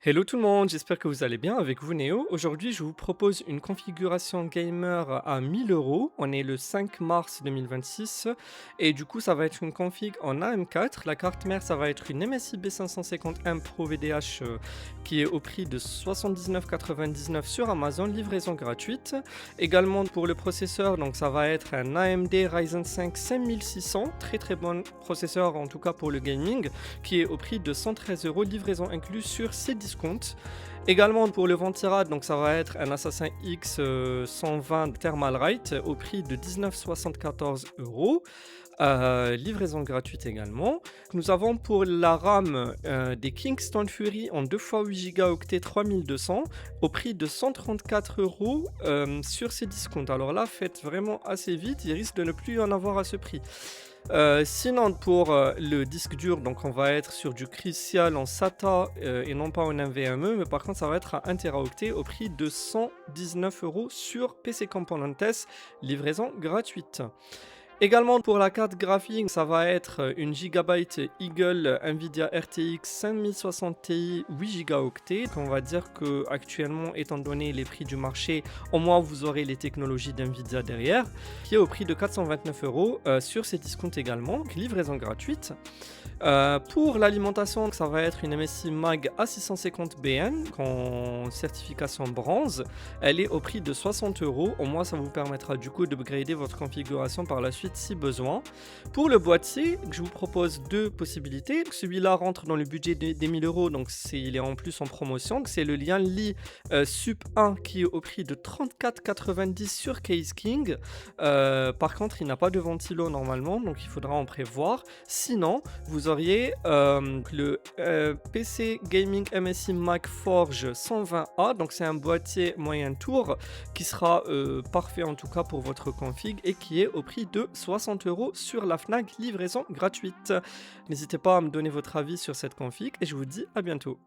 Hello tout le monde, j'espère que vous allez bien avec vous Néo. Aujourd'hui, je vous propose une configuration gamer à 1000 euros. On est le 5 mars 2026 et du coup, ça va être une config en AM4. La carte mère, ça va être une MSI B550M Pro VDH qui est au prix de 79,99 sur Amazon, livraison gratuite. Également pour le processeur, donc ça va être un AMD Ryzen 5 5600, très très bon processeur en tout cas pour le gaming, qui est au prix de 113 euros, livraison incluse sur Cdiscount. Également pour le ventirad, donc ça va être un Assassin X 120 Thermalright au prix de 19,74 euros. Livraison gratuite également. Nous avons pour la RAM des Kingston Fury en 2 fois 8 Go 3200 au prix de 134 euros sur ces discounts. Alors là, faites vraiment assez vite, il risque de ne plus y en avoir à ce prix. Sinon, pour le disque dur, donc on va être sur du Crucial en SATA et non pas en NVMe, mais par contre, ça va être à 1 Teraoctet au prix de 119 euros sur PC Componentes, livraison gratuite. Également pour la carte graphique, ça va être une Gigabyte Eagle Nvidia RTX 5060 Ti 8 Go. On va dire que actuellement, étant donné les prix du marché, au moins vous aurez les technologies d'Nvidia derrière, qui est au prix de 429 euros sur ces discounts également, livraison gratuite. Pour l'alimentation, ça va être une MSI Mag A650BN en certification bronze. Elle est au prix de 60 euros. Au moins, ça vous permettra du coup d'upgrader votre configuration par la suite si besoin. Pour le boîtier, je vous propose deux possibilités. Celui-là rentre dans le budget des 1000 euros, donc il est en plus en promotion. C'est le Lianli Sup 1 qui est au prix de 34,90 sur Case King. Par contre, il n'a pas de ventilo normalement, donc il faudra en prévoir. Sinon, vous auriez le PC Gaming MSI Mac Forge 120A, donc c'est un boîtier moyen tour qui sera parfait en tout cas pour votre config et qui est au prix de 60 euros sur la Fnac, livraison gratuite. N'hésitez pas à me donner votre avis sur cette config et je vous dis à bientôt.